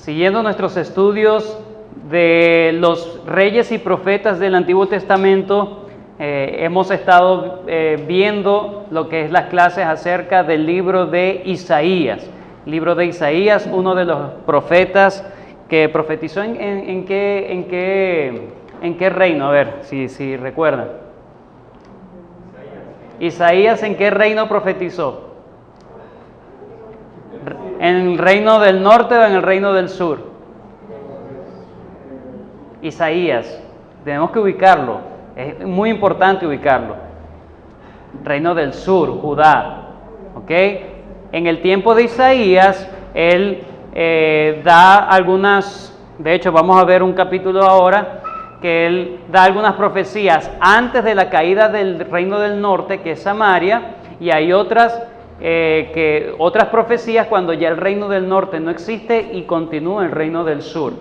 Siguiendo nuestros estudios de los reyes y profetas del Antiguo Testamento, hemos estado viendo lo que es las clases acerca del libro de Isaías. Libro de Isaías, uno de los profetas que profetizó en qué reino, a ver si recuerdan. Isaías, ¿en qué reino profetizó? ¿En el reino del norte o en el reino del sur? Isaías, tenemos que ubicarlo, es muy importante ubicarlo. Reino del sur, Judá, ¿ok? En el tiempo de Isaías, él da algunas, de hecho vamos a ver un capítulo ahora, que él da algunas profecías antes de la caída del reino del norte, que es Samaria, y hay otras profecías cuando ya el reino del norte no existe y continúa el reino del sur.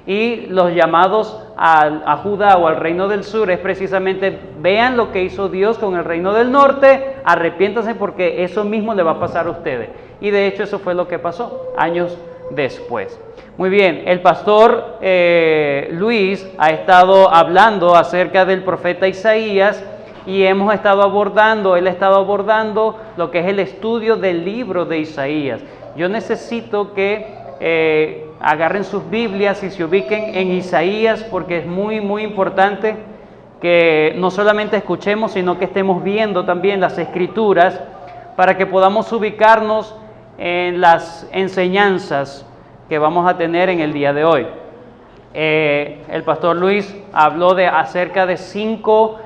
Y los llamados a Judá o al reino del sur es precisamente: vean lo que hizo Dios con el reino del norte, arrepiéntanse porque eso mismo le va a pasar a ustedes. Y de hecho eso fue lo que pasó años después. Muy bien, el pastor Luis ha estado hablando acerca del profeta Isaías y él ha estado abordando lo que es el estudio del libro de Isaías. Yo necesito que agarren sus Biblias y se ubiquen en Isaías, porque es muy, muy importante que no solamente escuchemos, sino que estemos viendo también las Escrituras para que podamos ubicarnos en las enseñanzas que vamos a tener en el día de hoy. El pastor Luis habló acerca de 5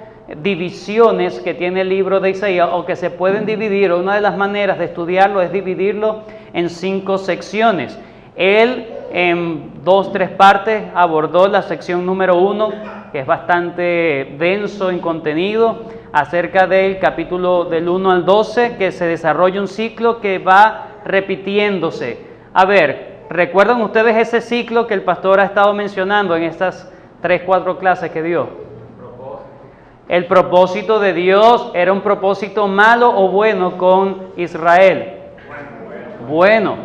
divisiones que tiene el libro de Isaías, o que se pueden dividir, o una de las maneras de estudiarlo es dividirlo en 5 secciones. Él en 2-3 partes abordó la sección número 1, que es bastante denso en contenido, acerca del capítulo del 1 al 12, que se desarrolla un ciclo que va repitiéndose. A ver, ¿recuerdan ustedes ese ciclo que el pastor ha estado mencionando en estas 3-4 clases que dio? El propósito de Dios era un propósito malo o bueno con Israel. Bueno,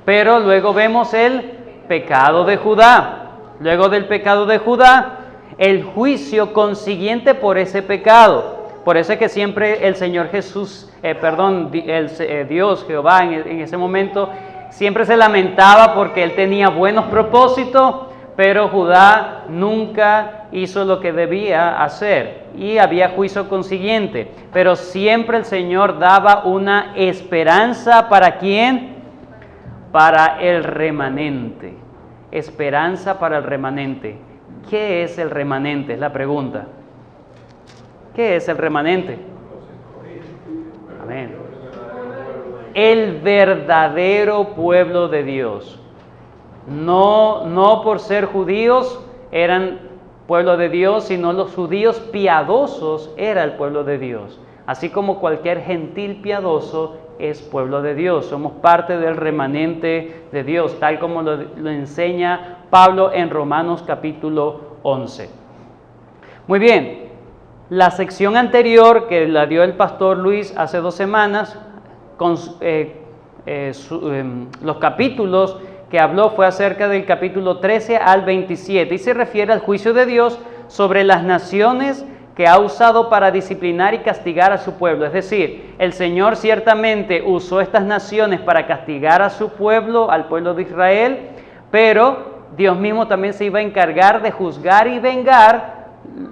pero luego vemos el pecado de Judá. Luego del pecado de Judá, el juicio consiguiente por ese pecado. Por eso es que siempre el Señor Jesús, Dios, Jehová, en ese momento, siempre se lamentaba porque él tenía buenos propósitos, pero Judá nunca hizo lo que debía hacer y había juicio consiguiente. Pero siempre el Señor daba una esperanza. ¿Para quién? Para el remanente. Esperanza para el remanente. ¿Qué es el remanente? Es la pregunta. ¿Qué es el remanente? Amén. El verdadero pueblo de Dios. No por ser judíos eran pueblo de Dios, sino los judíos piadosos era el pueblo de Dios. Así como cualquier gentil piadoso es pueblo de Dios. Somos parte del remanente de Dios, tal como lo enseña Pablo en Romanos capítulo 11. Muy bien, la sección anterior que la dio el pastor Luis hace 2 semanas, con los capítulos que habló fue acerca del capítulo 13 al 27 y se refiere al juicio de Dios sobre las naciones que ha usado para disciplinar y castigar a su pueblo. Es decir, el Señor ciertamente usó estas naciones para castigar a su pueblo, al pueblo de Israel, pero Dios mismo también se iba a encargar de juzgar y vengar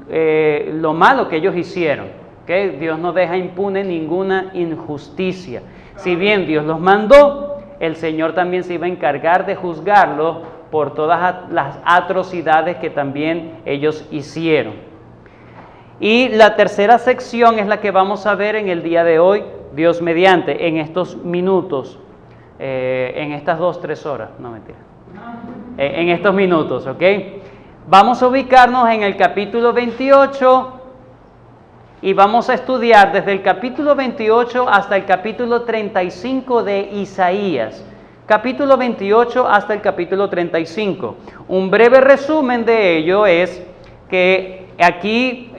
lo malo que ellos hicieron. ¿Okay? Dios no deja impune ninguna injusticia. Si bien Dios los mandó, el Señor también se iba a encargar de juzgarlos por todas las atrocidades que también ellos hicieron. Y la tercera sección es la que vamos a ver en el día de hoy, Dios mediante, en estos minutos, en estas 2-3 horas, no mentira, en estos minutos, ¿ok? Vamos a ubicarnos en el capítulo 28 y vamos a estudiar desde el capítulo 28 hasta el capítulo 35 de Isaías. Capítulo 28 hasta el capítulo 35. Un breve resumen de ello es que aquí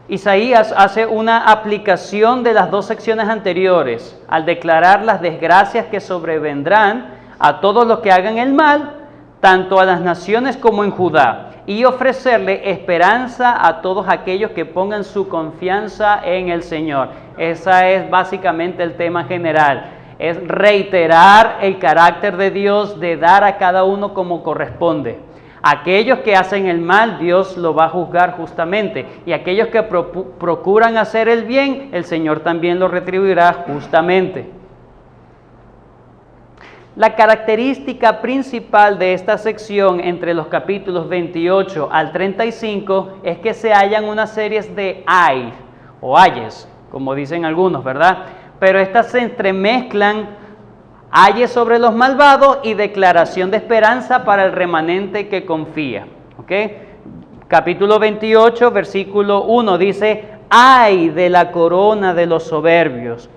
Isaías hace una aplicación de las 2 secciones anteriores al declarar las desgracias que sobrevendrán a todos los que hagan el mal, tanto a las naciones como en Judá, y ofrecerle esperanza a todos aquellos que pongan su confianza en el Señor. Ese es básicamente el tema general. Es reiterar el carácter de Dios de dar a cada uno como corresponde. Aquellos que hacen el mal, Dios lo va a juzgar justamente. Y aquellos que procuran hacer el bien, el Señor también lo retribuirá justamente. La característica principal de esta sección entre los capítulos 28 al 35 es que se hallan una serie de ay o ayes, como dicen algunos, ¿verdad? Pero estas se entremezclan, ayes sobre los malvados y declaración de esperanza para el remanente que confía. ¿Ok? Capítulo 28, versículo 1 dice, ay de la corona de los soberbios.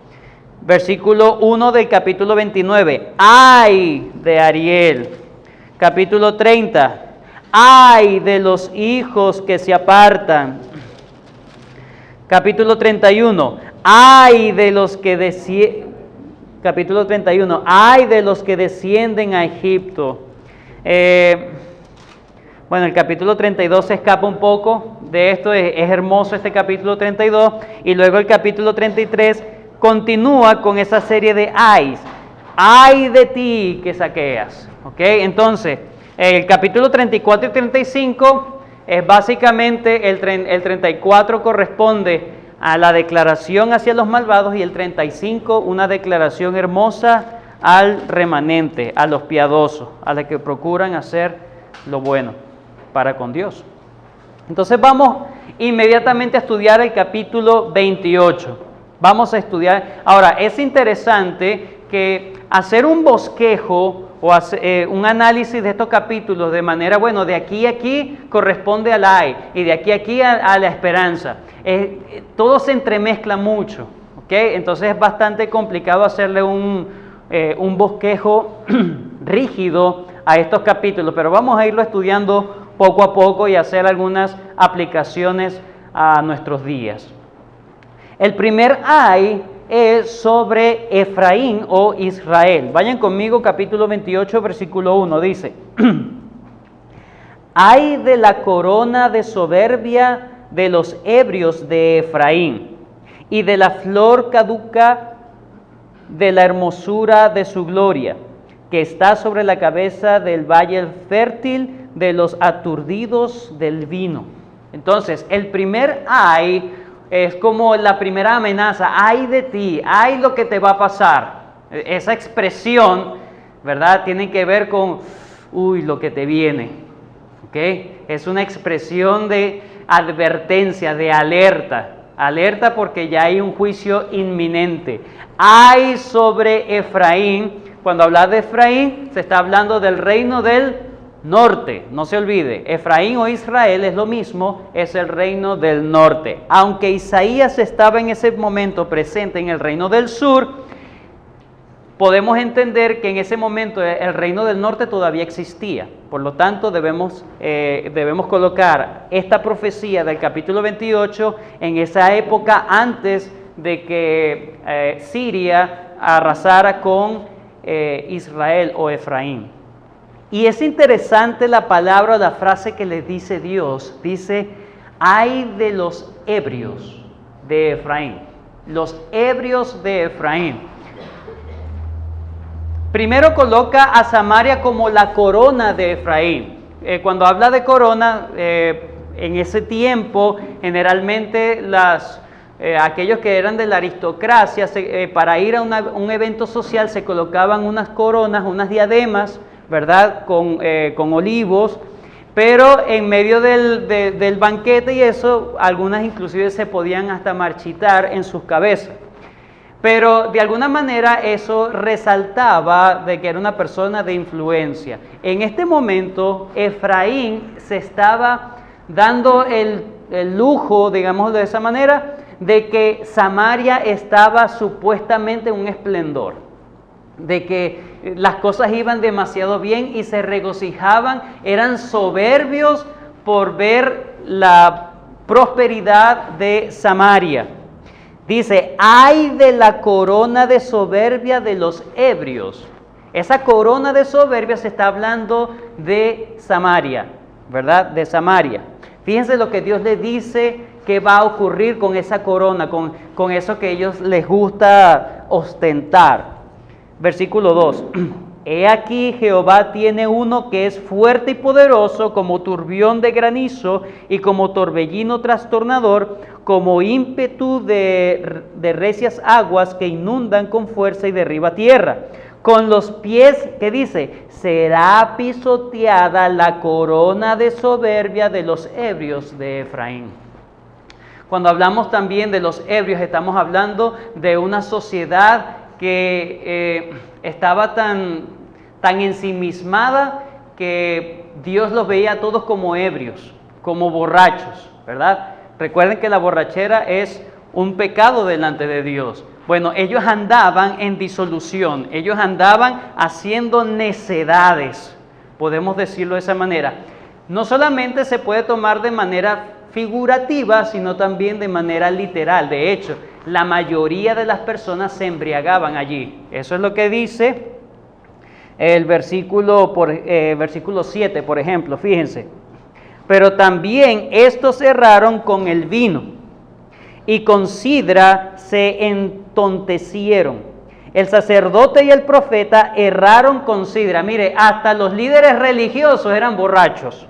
Versículo 1 del capítulo 29, ay de Ariel. Capítulo 30, ay de los hijos que se apartan. Capítulo 31, ay de los que capítulo 31, ay de los que descienden a Egipto. Bueno, el capítulo 32 se escapa un poco de esto, es hermoso este capítulo 32, y luego el capítulo 33 continúa con esa serie de ayes. Ay de ti que saqueas. ¿Ok? Entonces, el capítulo 34 y 35 es básicamente, el 34 corresponde a la declaración hacia los malvados y el 35 una declaración hermosa al remanente, a los piadosos, a los que procuran hacer lo bueno para con Dios. Entonces vamos inmediatamente a estudiar el capítulo 28. Vamos a estudiar. Ahora, es interesante que hacer un bosquejo o hacer, un análisis de estos capítulos de manera, bueno, de aquí a aquí corresponde al ay y de aquí a aquí a la esperanza. Todo se entremezcla mucho, ¿ok? Entonces es bastante complicado hacerle un bosquejo rígido a estos capítulos, pero vamos a irlo estudiando poco a poco y hacer algunas aplicaciones a nuestros días. El primer ay es sobre Efraín o Israel. Vayan conmigo, capítulo 28, versículo 1, dice, ay de la corona de soberbia de los ebrios de Efraín, y de la flor caduca de la hermosura de su gloria, que está sobre la cabeza del valle fértil de los aturdidos del vino. Entonces, el primer ay es como la primera amenaza, ay de ti, ay lo que te va a pasar. Esa expresión, ¿verdad? Tiene que ver con, uy, lo que te viene. ¿Ok? Es una expresión de advertencia, de alerta. Alerta porque ya hay un juicio inminente. Ay sobre Efraín. Cuando habla de Efraín, se está hablando del reino del norte, no se olvide, Efraín o Israel es lo mismo, es el reino del norte. Aunque Isaías estaba en ese momento presente en el reino del sur, podemos entender que en ese momento el reino del norte todavía existía. Por lo tanto, debemos colocar esta profecía del capítulo 28 en esa época antes de que Siria arrasara con Israel o Efraín. Y es interesante la palabra, la frase que le dice Dios. Dice, ay de los ebrios de Efraín. Los ebrios de Efraín. Primero coloca a Samaria como la corona de Efraín. Cuando habla de corona, en ese tiempo, generalmente aquellos que eran de la aristocracia, para ir a un evento social se colocaban unas coronas, unas diademas, ¿verdad? Con olivos, pero en medio del banquete y eso, algunas inclusive se podían hasta marchitar en sus cabezas. Pero de alguna manera eso resaltaba de que era una persona de influencia. En este momento, Efraín se estaba dando el lujo, digamos de esa manera, de que Samaria estaba supuestamente en un esplendor, de que las cosas iban demasiado bien y se regocijaban, eran soberbios por ver la prosperidad de Samaria. Dice, ay de la corona de soberbia de los ebrios. Esa corona de soberbia se está hablando de Samaria, ¿verdad? De Samaria. Fíjense lo que Dios le dice que va a ocurrir con esa corona, con eso que a ellos les gusta ostentar. Versículo 2. He aquí Jehová tiene uno que es fuerte y poderoso como turbión de granizo y como torbellino trastornador, como ímpetu de recias aguas que inundan con fuerza y derriba tierra. Con los pies, ¿qué dice? Será pisoteada la corona de soberbia de los ebrios de Efraín. Cuando hablamos también de los ebrios, estamos hablando de una sociedad que estaba tan ensimismada que Dios los veía a todos como ebrios, como borrachos, ¿verdad? Recuerden que la borrachera es un pecado delante de Dios. Bueno, ellos andaban en disolución, ellos andaban haciendo necedades, podemos decirlo de esa manera. No solamente se puede tomar de manera figurativa, sino también de manera literal. De hecho, la mayoría de las personas se embriagaban allí. Eso es lo que dice el versículo 7, por ejemplo, fíjense. Pero también estos erraron con el vino y con sidra se entontecieron. El sacerdote y el profeta erraron con sidra. Mire, hasta los líderes religiosos eran borrachos.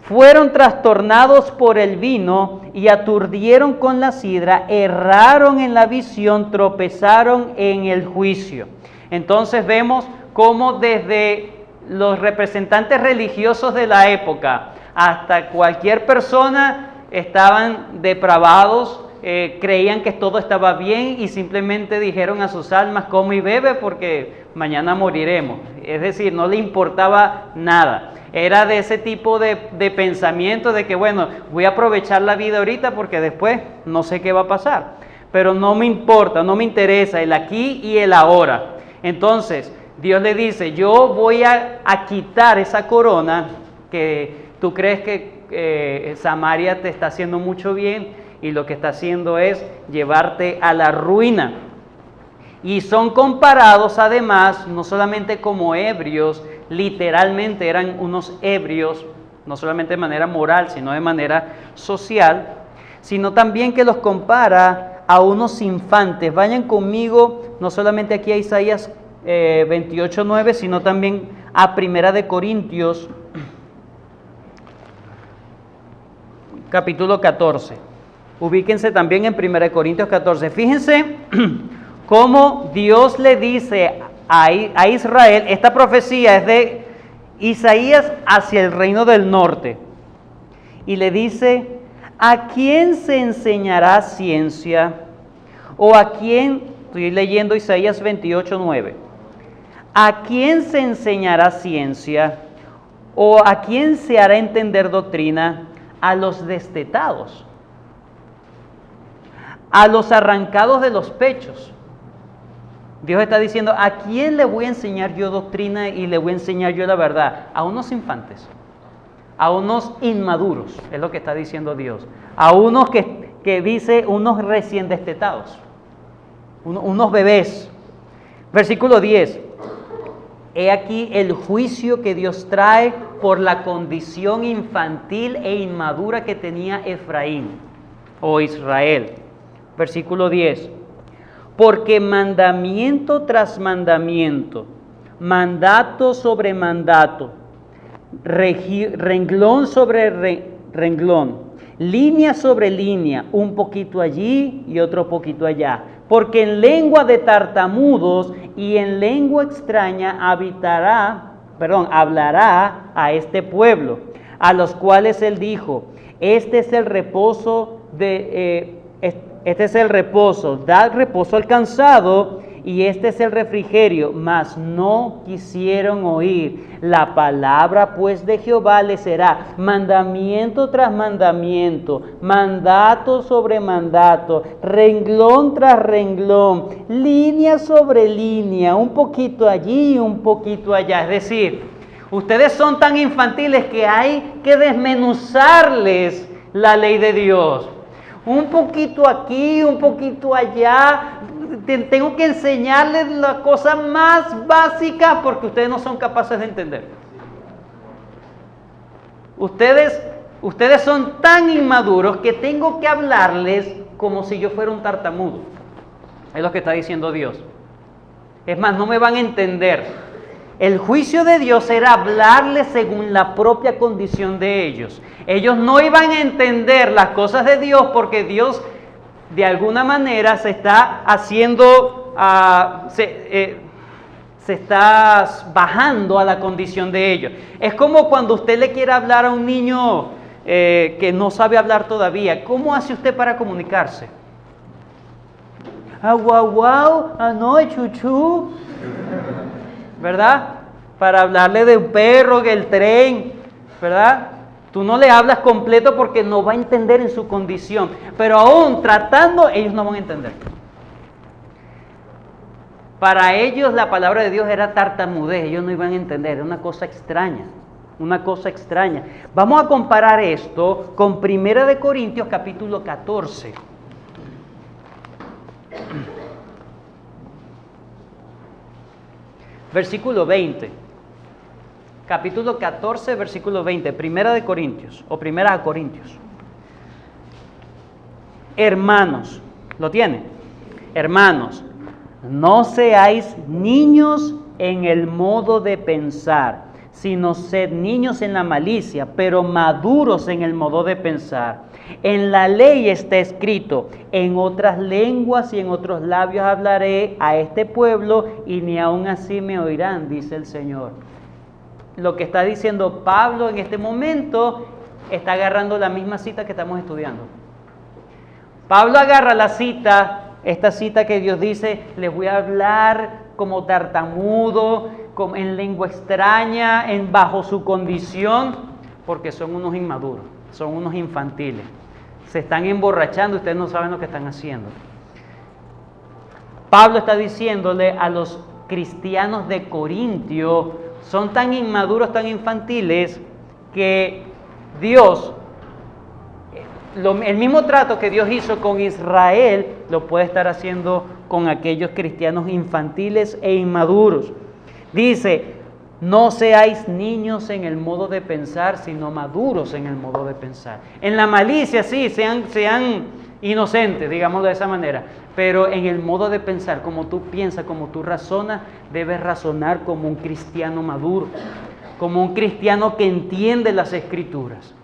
Fueron trastornados por el vino y aturdieron con la sidra, erraron en la visión, tropezaron en el juicio. Entonces vemos cómo desde los representantes religiosos de la época hasta cualquier persona estaban depravados, creían que todo estaba bien y simplemente dijeron a sus almas, come y bebe porque mañana moriremos. Es decir, no le importaba nada. Era de ese tipo de pensamiento de que, bueno, voy a aprovechar la vida ahorita porque después no sé qué va a pasar. Pero no me importa, no me interesa el aquí y el ahora. Entonces, Dios le dice, yo voy a quitar esa corona que tú crees que Samaria te está haciendo mucho bien y lo que está haciendo es llevarte a la ruina. Y son comparados además, no solamente como ebrios, literalmente eran unos ebrios, no solamente de manera moral, sino de manera social, sino también que los compara a unos infantes. Vayan conmigo, no solamente aquí a Isaías 28:9, sino también a Primera de Corintios, capítulo 14. Ubíquense también en Primera de Corintios 14. Fíjense cómo Dios le dice a Israel, esta profecía es de Isaías hacia el reino del norte, y le dice, ¿a quién se enseñará ciencia? ¿O a quién, estoy leyendo Isaías 28:9, ¿a quién se enseñará ciencia? ¿O a quién se hará entender doctrina? A los destetados, a los arrancados de los pechos. Dios está diciendo, ¿a quién le voy a enseñar yo doctrina y le voy a enseñar yo la verdad? A unos infantes, a unos inmaduros, es lo que está diciendo Dios. A unos que dice, unos recién destetados, unos bebés. Versículo 10. He aquí el juicio que Dios trae por la condición infantil e inmadura que tenía Efraín o Israel. Versículo 10. Porque mandamiento tras mandamiento, mandato sobre mandato, renglón sobre renglón, línea sobre línea, un poquito allí y otro poquito allá. Porque en lengua de tartamudos y en lengua extraña hablará a este pueblo, a los cuales él dijo, este es el reposo dad reposo al cansado, y este es el refrigerio, mas no quisieron oír. La palabra pues de Jehová les será mandamiento tras mandamiento, mandato sobre mandato, renglón tras renglón, línea sobre línea, un poquito allí y un poquito allá. Es decir, ustedes son tan infantiles que hay que desmenuzarles la ley de Dios. Un poquito aquí, un poquito allá, tengo que enseñarles la cosa más básica porque ustedes no son capaces de entender. Ustedes son tan inmaduros que tengo que hablarles como si yo fuera un tartamudo. Es lo que está diciendo Dios. Es más, no me van a entender. El juicio de Dios era hablarles según la propia condición de ellos. Ellos no iban a entender las cosas de Dios porque Dios de alguna manera se está haciendo, se está bajando a la condición de ellos. Es como cuando usted le quiere hablar a un niño que no sabe hablar todavía. ¿Cómo hace usted para comunicarse? Ah, guau, guau, ah, no, chuchú. ¿Verdad? Para hablarle de un perro, del tren, ¿verdad? Tú no le hablas completo porque no va a entender en su condición. Pero aún tratando, ellos no van a entender. Para ellos la palabra de Dios era tartamudez, ellos no iban a entender, era una cosa extraña. Una cosa extraña. Vamos a comparar esto con 1 Corintios capítulo 14. Versículo 20. Capítulo 14, versículo 20. 1 Corintios o 1 Corintios. Hermanos, ¿lo tienen? Hermanos, no seáis niños en el modo de pensar, sino sed niños en la malicia, pero maduros en el modo de pensar. En la ley está escrito: en otras lenguas y en otros labios hablaré a este pueblo, y ni aun así me oirán, dice el Señor. Lo que está diciendo Pablo en este momento está agarrando la misma cita que estamos estudiando. Pablo agarra la cita, esta cita que Dios dice: les voy a hablar como tartamudo, en lengua extraña, bajo su condición, porque son unos inmaduros, son unos infantiles. Se están emborrachando, ustedes no saben lo que están haciendo. Pablo está diciéndole a los cristianos de Corintio: son tan inmaduros, tan infantiles, que Dios, el mismo trato que Dios hizo con Israel, lo puede estar haciendo con aquellos cristianos infantiles e inmaduros. Dice: no seáis niños en el modo de pensar, sino maduros en el modo de pensar. En la malicia, sí, sean inocentes, digámoslo de esa manera, pero en el modo de pensar, como tú piensas, como tú razonas, debes razonar como un cristiano maduro, como un cristiano que entiende las Escrituras.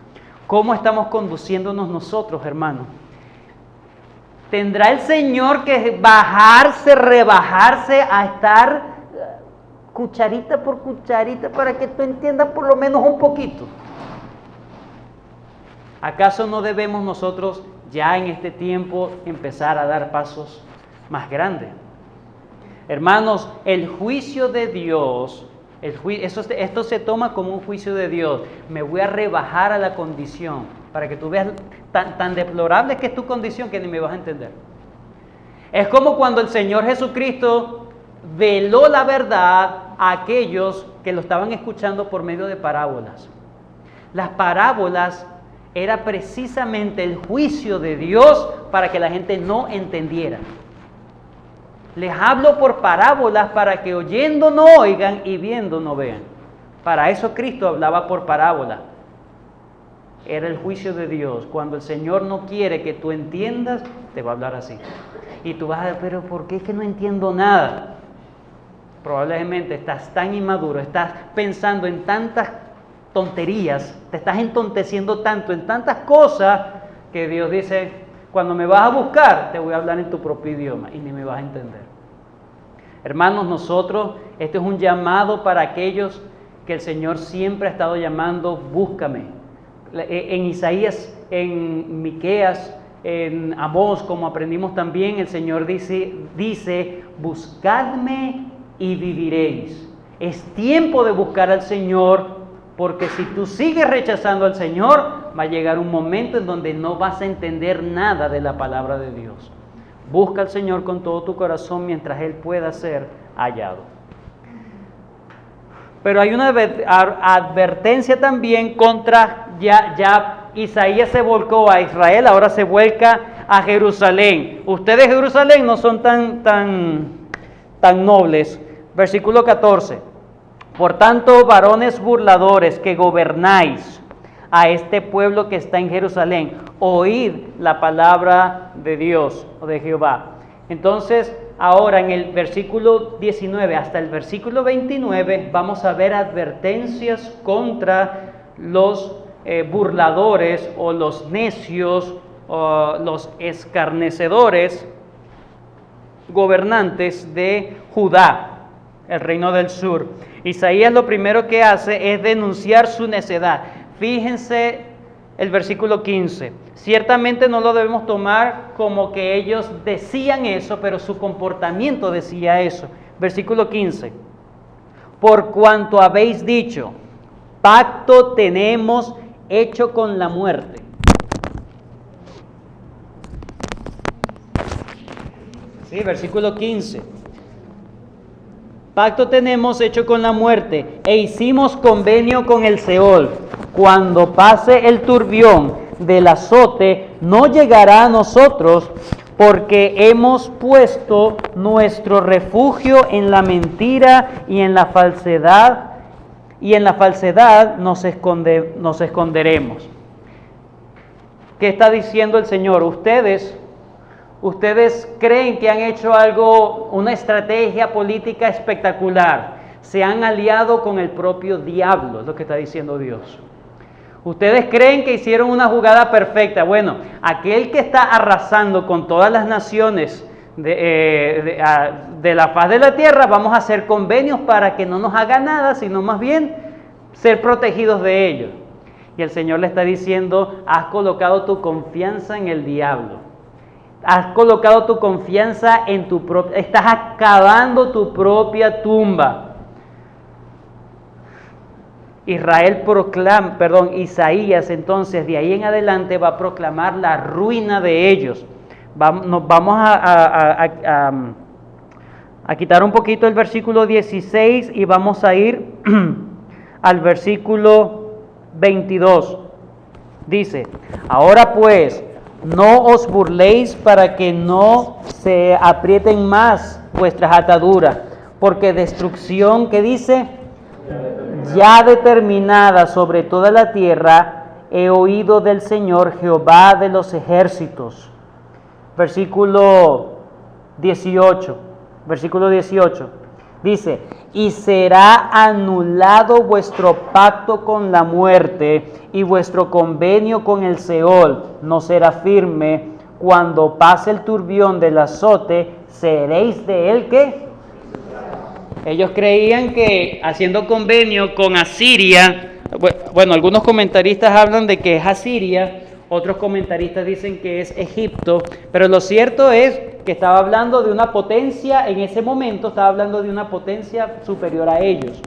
¿Cómo estamos conduciéndonos nosotros, hermanos? ¿Tendrá el Señor que rebajarse a estar cucharita por cucharita para que tú entiendas por lo menos un poquito? ¿Acaso no debemos nosotros ya en este tiempo empezar a dar pasos más grandes? Hermanos, el juicio de Dios, esto se toma como un juicio de Dios. Me voy a rebajar a la condición para que tú veas tan deplorable que es tu condición que ni me vas a entender. Es como cuando el Señor Jesucristo veló la verdad a aquellos que lo estaban escuchando por medio de parábolas. Las parábolas era precisamente el juicio de Dios para que la gente no entendiera. Les hablo por parábolas para que oyendo no oigan y viendo no vean. Para eso Cristo hablaba por parábola. Era el juicio de Dios. Cuando el Señor no quiere que tú entiendas, te va a hablar así. Y tú vas a decir: pero ¿por qué es que no entiendo nada? Probablemente estás tan inmaduro, estás pensando en tantas tonterías, te estás entonteciendo tanto en tantas cosas, que Dios dice: cuando me vas a buscar, te voy a hablar en tu propio idioma y ni me vas a entender. Hermanos, nosotros, este es un llamado para aquellos que el Señor siempre ha estado llamando: búscame. En Isaías, en Miqueas, en Amós, como aprendimos también, el Señor dice: buscadme y viviréis. Es tiempo de buscar al Señor, porque si tú sigues rechazando al Señor, va a llegar un momento en donde no vas a entender nada de la palabra de Dios. Busca al Señor con todo tu corazón mientras Él pueda ser hallado. Pero hay una advertencia también contra, ya Isaías se volcó a Israel, ahora se vuelca a Jerusalén. Ustedes, Jerusalén, no son tan nobles. Versículo 14. Por tanto, varones burladores que gobernáis a este pueblo que está en Jerusalén, oíd la palabra de Dios o de Jehová. Entonces, ahora en el versículo 19 hasta el versículo 29 vamos a ver advertencias contra los burladores o los necios o los escarnecedores gobernantes de Judá, el reino del sur. Isaías lo primero que hace es denunciar su necedad. Fíjense el versículo 15. Ciertamente no lo debemos tomar como que ellos decían eso, pero su comportamiento decía eso. Versículo 15. Por cuanto habéis dicho, pacto tenemos hecho con la muerte. Sí, versículo 15. Pacto tenemos hecho con la muerte e hicimos convenio con el Seol. Cuando pase el turbión del azote, no llegará a nosotros, porque hemos puesto nuestro refugio en la mentira y en la falsedad, nos esconderemos. ¿Qué está diciendo el Señor? Ustedes creen que han hecho algo, una estrategia política espectacular. Se han aliado con el propio diablo, es lo que está diciendo Dios. Ustedes creen que hicieron una jugada perfecta. Bueno, aquel que está arrasando con todas las naciones de la faz de la tierra, vamos a hacer convenios para que no nos haga nada, sino más bien ser protegidos de ellos. Y el Señor le está diciendo, has colocado tu confianza en el diablo. Has colocado tu confianza en tu propia, estás acabando tu propia tumba. Isaías entonces de ahí en adelante va a proclamar la ruina de ellos. Nos vamos a quitar un poquito el versículo 16 y vamos a ir al versículo 22. Dice, ahora pues, no os burléis para que no se aprieten más vuestras ataduras, porque destrucción, ¿qué dice? Ya determinada sobre toda la tierra, he oído del Señor Jehová de los ejércitos. Versículo 18. Dice, y será anulado vuestro pacto con la muerte y vuestro convenio con el Seol no será firme. Cuando pase el turbión del azote, seréis de él, ¿qué? Ellos creían que haciendo convenio con Asiria, bueno, algunos comentaristas hablan de que es Asiria, otros comentaristas dicen que es Egipto, pero lo cierto es que estaba hablando de una potencia, en ese momento estaba hablando de una potencia superior a ellos,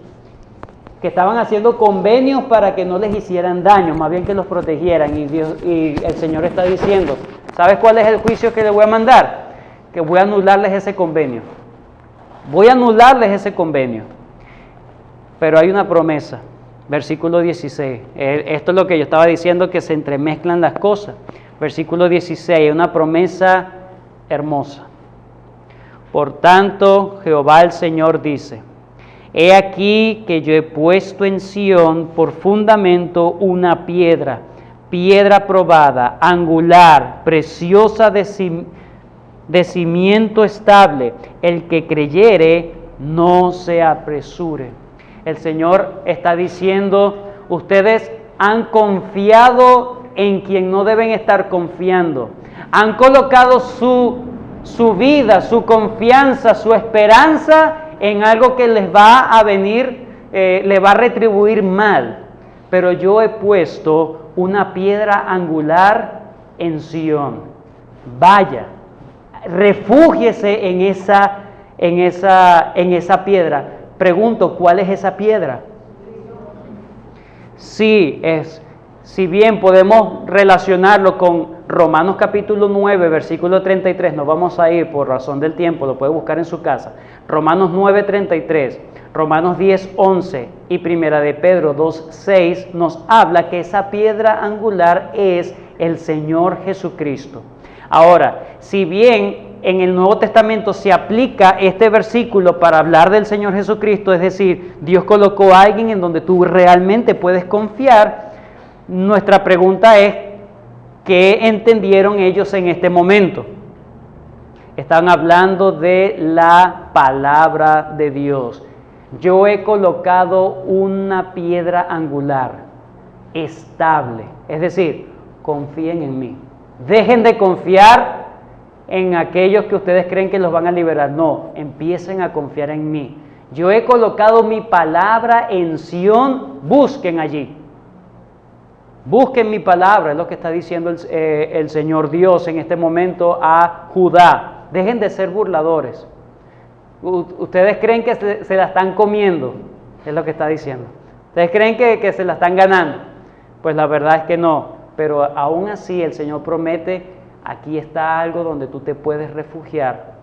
que estaban haciendo convenios para que no les hicieran daño, más bien que los protegieran, y el Señor está diciendo, ¿sabes cuál es el juicio que le voy a mandar? Que voy a anularles ese convenio. Voy a anularles ese convenio. Pero hay una promesa. Versículo 16. Esto es lo que yo estaba diciendo, que se entremezclan las cosas. Versículo 16. Hay una promesa hermosa. Por tanto, Jehová el Señor dice, he aquí que yo he puesto en Sión por fundamento una piedra probada, angular, preciosa de cimiento estable. El que creyere no se apresure. El Señor está diciendo, ustedes han confiado en quien no deben estar confiando. Han colocado su vida, su confianza, su esperanza en algo que les va a venir, les va a retribuir mal. Pero yo he puesto una piedra angular en Sión. Vaya, refúgiese en esa piedra. Pregunto, ¿cuál es esa piedra? Sí, si bien podemos relacionarlo con Romanos capítulo 9, versículo 33, nos vamos a ir por razón del tiempo, lo puede buscar en su casa. Romanos 9, 33, Romanos 10, 11 y Primera de Pedro 2, 6 nos habla que esa piedra angular es el Señor Jesucristo. Ahora, si bien en el Nuevo Testamento se aplica este versículo para hablar del Señor Jesucristo, es decir, Dios colocó a alguien en donde tú realmente puedes confiar, nuestra pregunta es, ¿qué entendieron ellos en este momento? Están hablando de la palabra de Dios. Yo he colocado una piedra angular, estable, es decir, confíen en mí. Dejen de confiar en aquellos que ustedes creen que los van a liberar. No, empiecen a confiar en mí. Yo he colocado mi palabra en Sión, busquen allí. Busquen mi palabra, es lo que está diciendo el Señor Dios en este momento a Judá. Dejen de ser burladores. Ustedes creen que se la están comiendo, es lo que está diciendo. Ustedes creen que se la están ganando. Pues la verdad es que no. Pero aún así el Señor promete, aquí está algo donde tú te puedes refugiar.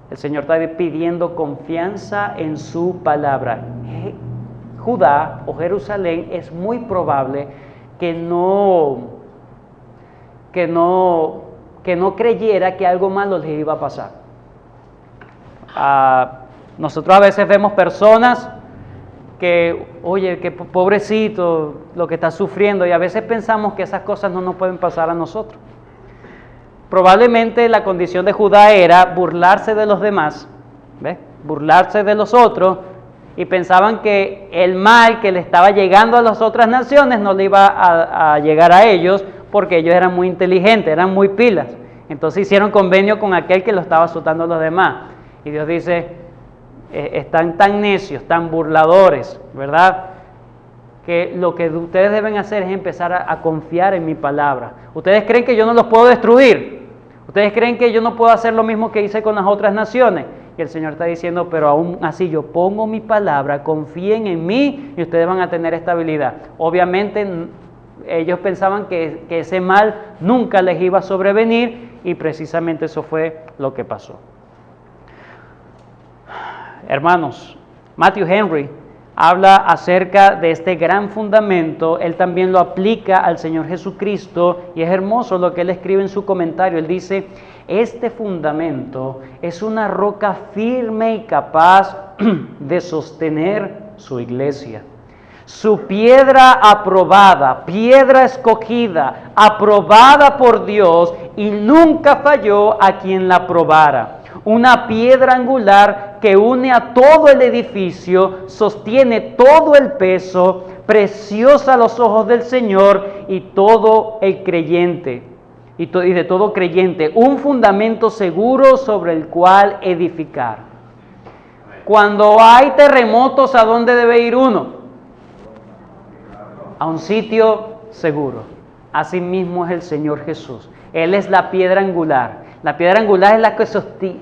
El Señor está pidiendo confianza en su palabra. Judá o Jerusalén es muy probable que no creyera que algo malo les iba a pasar. Nosotros a veces vemos personas que, oye, que pobrecito lo que está sufriendo, y a veces pensamos que esas cosas no nos pueden pasar a nosotros. Probablemente la condición de Judá era burlarse de los demás, ¿ves? Burlarse de los otros, y pensaban que el mal que le estaba llegando a las otras naciones no le iba a llegar a ellos, porque ellos eran muy inteligentes, eran muy pilas. Entonces hicieron convenio con aquel que lo estaba azotando a los demás. Y Dios dice, están tan necios, tan burladores, ¿verdad? Que lo que ustedes deben hacer es empezar a confiar en mi palabra. ¿Ustedes creen que yo no los puedo destruir? ¿Ustedes creen que yo no puedo hacer lo mismo que hice con las otras naciones? Y el Señor está diciendo, pero aún así yo pongo mi palabra, confíen en mí y ustedes van a tener estabilidad. Obviamente ellos pensaban que ese mal nunca les iba a sobrevenir, y precisamente eso fue lo que pasó. Hermanos, Matthew Henry habla acerca de este gran fundamento. Él también lo aplica al Señor Jesucristo, y es hermoso lo que él escribe en su comentario. Él dice, este fundamento es una roca firme y capaz de sostener su iglesia. Su piedra aprobada, piedra escogida, aprobada por Dios, y nunca falló a quien la probara. Una piedra angular que une a todo el edificio, sostiene todo el peso, preciosa a los ojos del Señor y todo el creyente, y de todo creyente, un fundamento seguro sobre el cual edificar. Cuando hay terremotos, ¿a dónde debe ir uno? A un sitio seguro. Así mismo es el Señor Jesús. Él es la piedra angular. La piedra angular es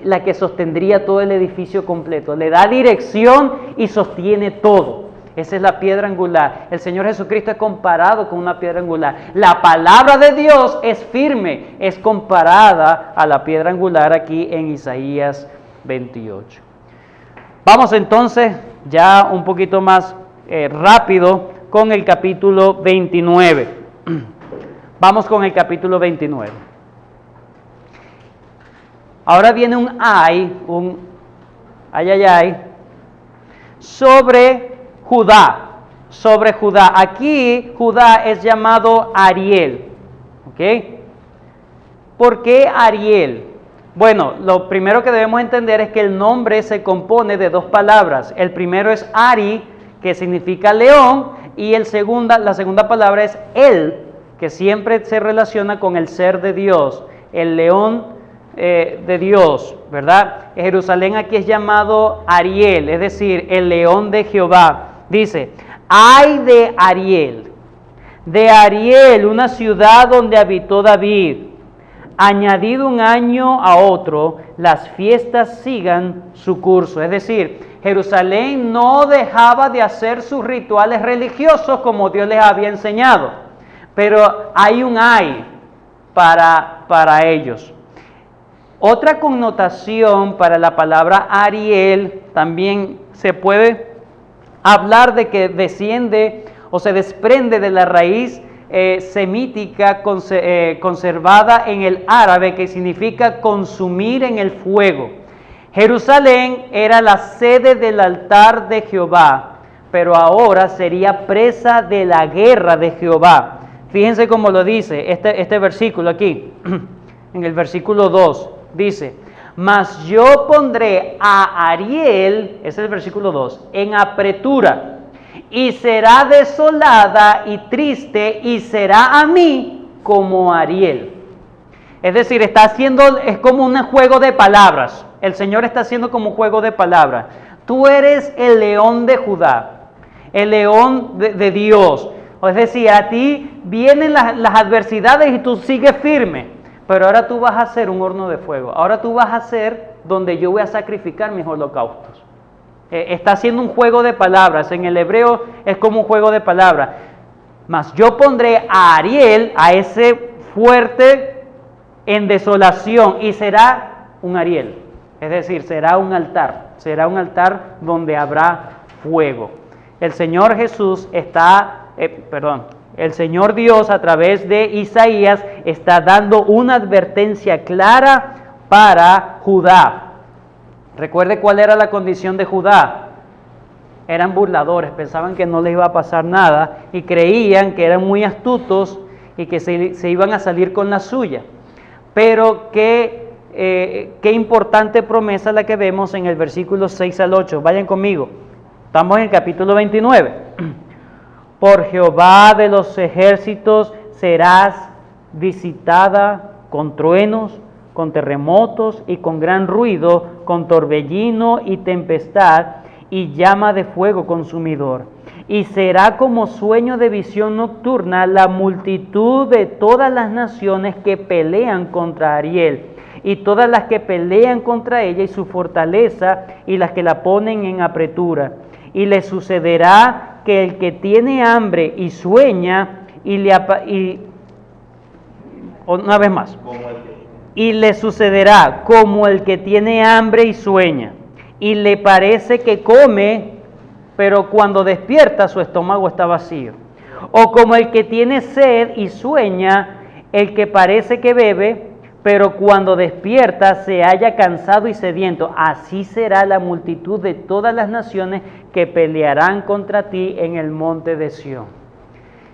la que sostendría todo el edificio completo. Le da dirección y sostiene todo. Esa es la piedra angular. El Señor Jesucristo es comparado con una piedra angular. La palabra de Dios es firme, es comparada a la piedra angular aquí en Isaías 28. Vamos entonces ya un poquito más rápido con el capítulo 29. Vamos con el capítulo 29. Ahora viene un ay sobre Judá. Aquí Judá es llamado Ariel. ¿Ok? ¿Por qué Ariel? Bueno, lo primero que debemos entender es que el nombre se compone de dos palabras. El primero es Ari, que significa león, y la segunda palabra es El, que siempre se relaciona con el ser de Dios, el león de Dios, ¿verdad? Jerusalén aquí es llamado Ariel, es decir, el león de Jehová. Dice, ay de Ariel, una ciudad donde habitó David. Añadido un año a otro, las fiestas sigan su curso. Es decir, Jerusalén no dejaba de hacer sus rituales religiosos como Dios les había enseñado, pero hay un ay para ellos. Otra connotación para la palabra Ariel, también se puede hablar de que desciende o se desprende de la raíz semítica conservada en el árabe que significa consumir en el fuego. Jerusalén era la sede del altar de Jehová, pero ahora sería presa de la guerra de Jehová. Fíjense cómo lo dice este versículo aquí, en el versículo 2, dice: mas yo pondré a Ariel, ese es el versículo 2, en apretura, y será desolada y triste, y será a mí como Ariel. Es decir, es como un juego de palabras. El Señor está haciendo como un juego de palabras. Tú eres el león de Judá, el león de Dios. Es decir, a ti vienen las adversidades y tú sigues firme. Pero ahora tú vas a ser un horno de fuego. Ahora tú vas a ser donde yo voy a sacrificar mis holocaustos. Está haciendo un juego de palabras. En el hebreo es como un juego de palabras. Mas yo pondré a Ariel, a ese fuerte, en desolación, y será un Ariel. Es decir, será un altar donde habrá fuego. El Señor Jesús el Señor Dios a través de Isaías está dando una advertencia clara para Judá. Recuerde cuál era la condición de Judá. Eran burladores, pensaban que no les iba a pasar nada y creían que eran muy astutos y que se iban a salir con la suya. Pero qué importante promesa la que vemos en el versículo 6 al 8. Vayan conmigo. Estamos en el capítulo 29. Por Jehová de los ejércitos serás visitada con truenos, con terremotos y con gran ruido, con torbellino y tempestad y llama de fuego consumidor. Y será como sueño de visión nocturna la multitud de todas las naciones que pelean contra Ariel, y todas las que pelean contra ella y su fortaleza, y las que la ponen en apretura. Y le sucederá que el que tiene hambre y sueña, y le sucederá como el que tiene hambre y sueña, y le parece que come, pero cuando despierta su estómago está vacío. O como el que tiene sed y sueña, el que parece que bebe, pero cuando despierta se halla cansado y sediento. Así será la multitud de todas las naciones que pelearán contra ti en el monte de Sión.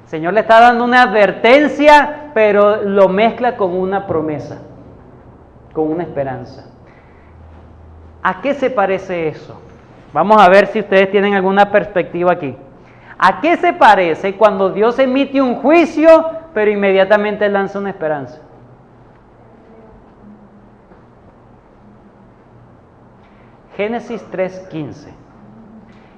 El Señor le está dando una advertencia, pero lo mezcla con una promesa, con una esperanza. ¿A qué se parece eso? Vamos a ver si ustedes tienen alguna perspectiva aquí. ¿A qué se parece cuando Dios emite un juicio, pero inmediatamente lanza una esperanza? Génesis 3:15.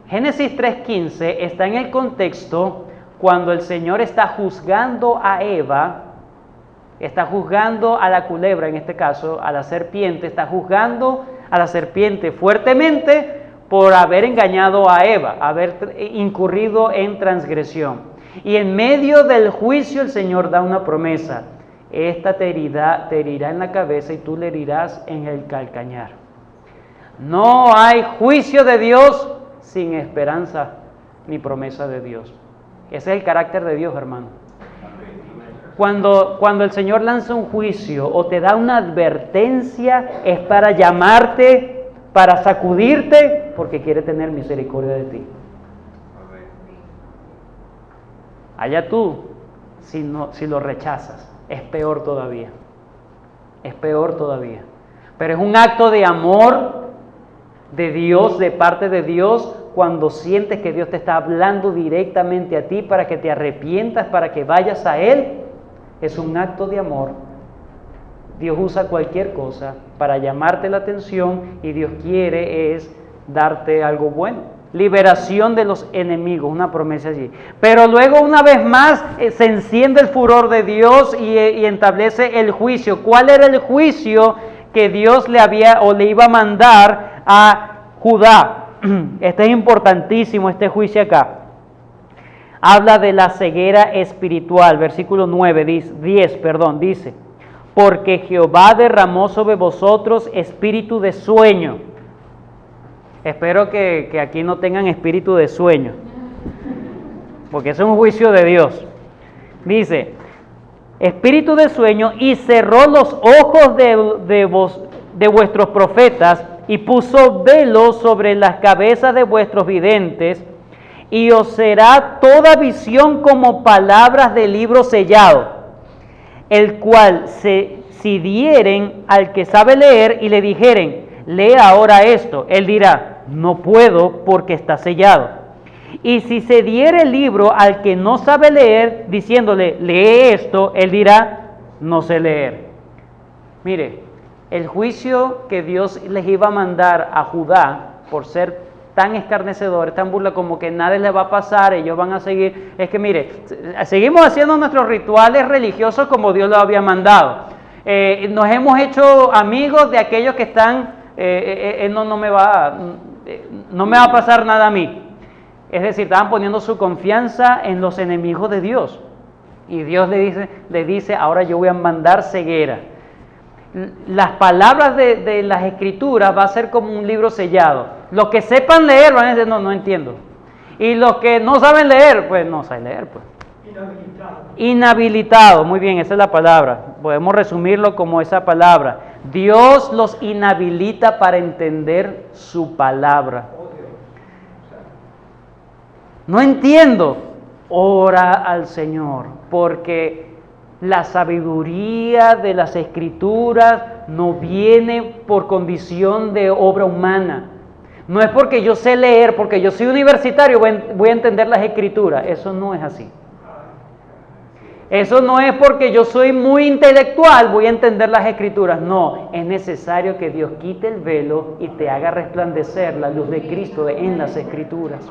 Génesis 3:15 está en el contexto cuando el Señor está juzgando a Eva, está juzgando a la culebra, en este caso a la serpiente, está juzgando a la serpiente fuertemente por haber engañado a Eva, haber incurrido en transgresión. Y en medio del juicio el Señor da una promesa: esta te herirá en la cabeza y tú le herirás en el calcañar. No hay juicio de Dios sin esperanza ni promesa de Dios. Ese es el carácter de Dios, hermano. Cuando el Señor lanza un juicio o te da una advertencia, es para llamarte, para sacudirte, porque quiere tener misericordia de ti. Allá tú, si lo rechazas, es peor todavía. Es peor todavía. Pero es un acto de amor de Dios, de parte de Dios, cuando sientes que Dios te está hablando directamente a ti para que te arrepientas, para que vayas a Él. Es un acto de amor. Dios usa cualquier cosa para llamarte la atención y Dios quiere es darte algo bueno. Liberación de los enemigos, una promesa allí. Pero luego una vez más se enciende el furor de Dios y establece el juicio. ¿Cuál era el juicio que Dios le iba a mandar a Judá? Este es importantísimo, este juicio acá. Habla de la ceguera espiritual, versículo 10 dice: porque Jehová derramó sobre vosotros espíritu de sueño. Espero que aquí no tengan espíritu de sueño, porque es un juicio de Dios. Dice, espíritu de sueño, y cerró los ojos de vuestros profetas, y puso velos sobre las cabezas de vuestros videntes, y os será toda visión como palabras de libro sellado, el cual si dieren al que sabe leer y le dijeren, lee ahora esto, él dirá, no puedo porque está sellado. Y si se diere el libro al que no sabe leer, diciéndole, lee esto, él dirá, no sé leer. Mire, el juicio que Dios les iba a mandar a Judá por ser tan escarnecedores, tan burla, como que nada les va a pasar, ellos van a seguir. Es que mire, seguimos haciendo nuestros rituales religiosos como Dios lo había mandado. Nos hemos hecho amigos de aquellos que están, no me va a pasar nada a mí. Es decir, estaban poniendo su confianza en los enemigos de Dios. Y Dios le dice, ahora yo voy a mandar ceguera. Las palabras de las escrituras va a ser como un libro sellado. Los que sepan leer van a decir, no entiendo. Y los que no saben leer, pues no saben leer. Pues. Inhabilitado, muy bien, esa es la palabra. Podemos resumirlo como esa palabra. Dios los inhabilita para entender su palabra. No entiendo, ora al Señor, porque la sabiduría de las Escrituras no viene por condición de obra humana. No es porque yo sé leer, porque yo soy universitario, voy a entender las Escrituras. Eso no es así. Eso no es porque yo soy muy intelectual, voy a entender las Escrituras. No, es necesario que Dios quite el velo y te haga resplandecer la luz de Cristo en las Escrituras.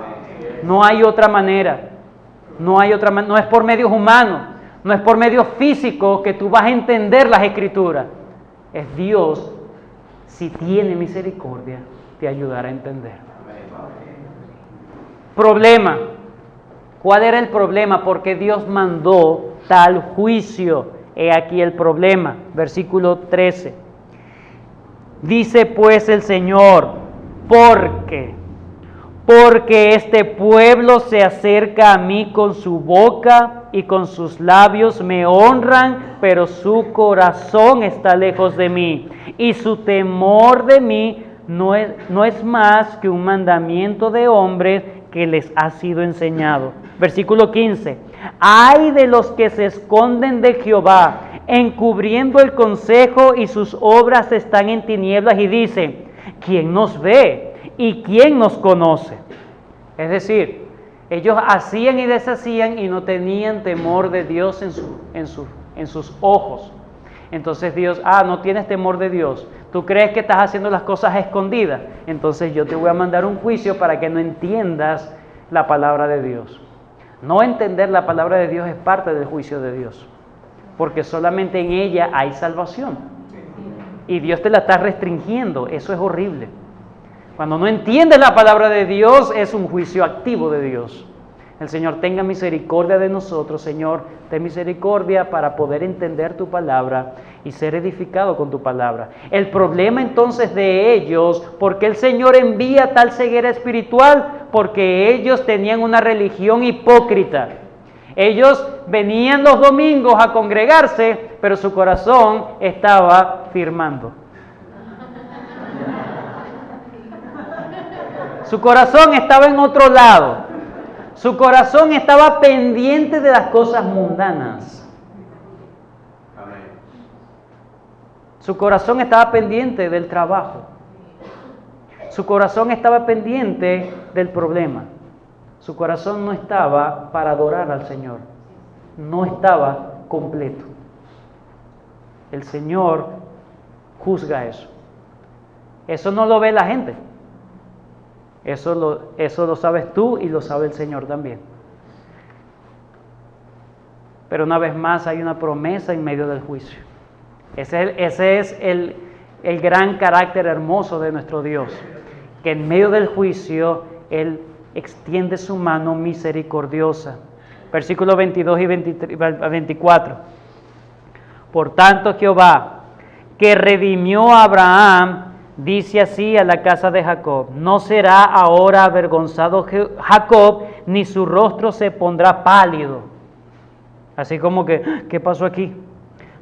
No hay otra manera. No es por medios humanos, no es por medios físicos que tú vas a entender las Escrituras. Es Dios, si tiene misericordia, te ayudará a entender. Problema. ¿Cuál era el problema? Porque Dios mandó tal juicio. He aquí el problema. Versículo 13. Dice pues el Señor, porque este pueblo se acerca a mí con su boca y con sus labios me honran, pero su corazón está lejos de mí, y su temor de mí no es más que un mandamiento de hombres que les ha sido enseñado. Versículo 15. Ay de los que se esconden de Jehová, encubriendo el consejo, y sus obras están en tinieblas, y dicen, ¿quién nos ve? ¿Y quién nos conoce? Es decir, ellos hacían y deshacían y no tenían temor de Dios en sus ojos. Entonces Dios, no tienes temor de Dios. ¿Tú crees que estás haciendo las cosas escondidas? Entonces yo te voy a mandar un juicio para que no entiendas la palabra de Dios. No entender la palabra de Dios es parte del juicio de Dios, porque solamente en ella hay salvación. Y Dios te la está restringiendo, eso es horrible. Cuando no entiendes la palabra de Dios, es un juicio activo de Dios. El Señor tenga misericordia de nosotros. Señor, ten misericordia para poder entender tu palabra y ser edificado con tu palabra. El problema entonces de ellos, ¿por qué el Señor envía tal ceguera espiritual? Porque ellos tenían una religión hipócrita. Ellos venían los domingos a congregarse, pero su corazón estaba firmando. Su corazón estaba en otro lado. Su corazón estaba pendiente de las cosas mundanas. Su corazón estaba pendiente del trabajo. Su corazón estaba pendiente del problema. Su corazón no estaba para adorar al Señor. No estaba completo. El Señor juzga eso. Eso no lo ve la gente. Eso lo sabes tú y lo sabe el Señor también. Pero una vez más hay una promesa en medio del juicio. Ese es el gran carácter hermoso de nuestro Dios, que en medio del juicio Él extiende su mano misericordiosa. Versículos 22 y 24. Por tanto Jehová, que redimió a Abraham, dice así a la casa de Jacob, no será ahora avergonzado Jacob, ni su rostro se pondrá pálido. Así como que, ¿qué pasó aquí?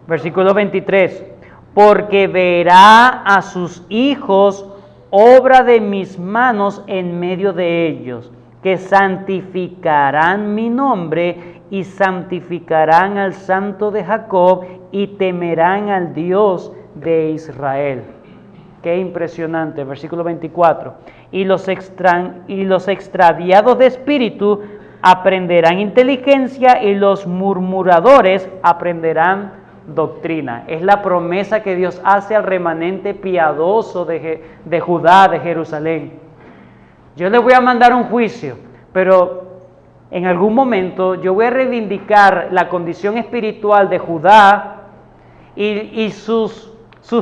Versículo 23. Porque verá a sus hijos obra de mis manos en medio de ellos, que santificarán mi nombre y santificarán al Santo de Jacob y temerán al Dios de Israel. Qué impresionante, versículo 24. Y los extraviados de espíritu aprenderán inteligencia y los murmuradores aprenderán doctrina. Es la promesa que Dios hace al remanente piadoso de Judá, de Jerusalén. Yo les voy a mandar un juicio, pero en algún momento yo voy a reivindicar la condición espiritual de Judá y sus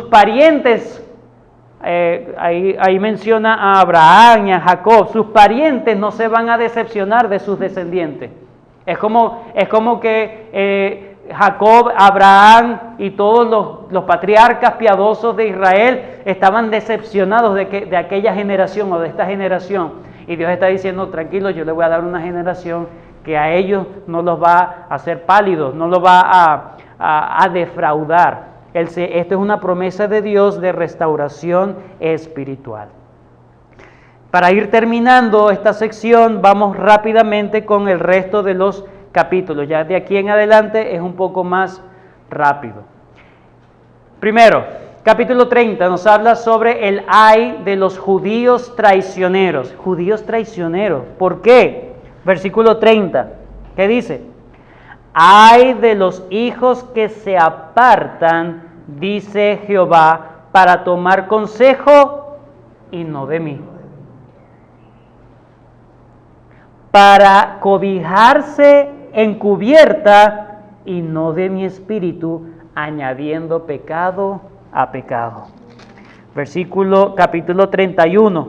parientes. Ahí menciona a Abraham y a Jacob. Sus parientes no se van a decepcionar de sus descendientes. Es como que Jacob, Abraham y todos los patriarcas piadosos de Israel estaban decepcionados de aquella generación o de esta generación. Y Dios está diciendo, tranquilo, yo le voy a dar una generación que a ellos no los va a hacer pálidos, no los va a defraudar. Esto es una promesa de Dios de restauración espiritual. Para ir terminando esta sección, vamos rápidamente con el resto de los capítulos. Ya de aquí en adelante es un poco más rápido. Primero, capítulo 30 nos habla sobre el ay de los judíos traicioneros. Judíos traicioneros. ¿Por qué? Versículo 30. ¿Qué dice? Ay de los hijos que se apartan, dice Jehová, para tomar consejo y no de mí. Para cobijarse encubierta y no de mi espíritu, añadiendo pecado a pecado. Capítulo 31.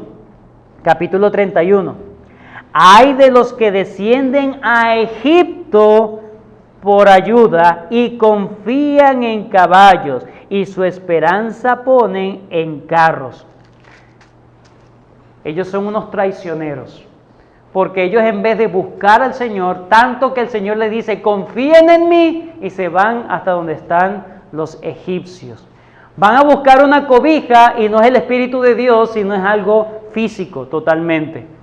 Capítulo 31. Ay de los que descienden a Egipto por ayuda y confían en caballos y su esperanza ponen en carros. Ellos son unos traicioneros, porque ellos en vez de buscar al Señor, tanto que el Señor les dice, confíen en mí, y se van hasta donde están los egipcios. Van a buscar una cobija y no es el Espíritu de Dios, sino es algo físico totalmente.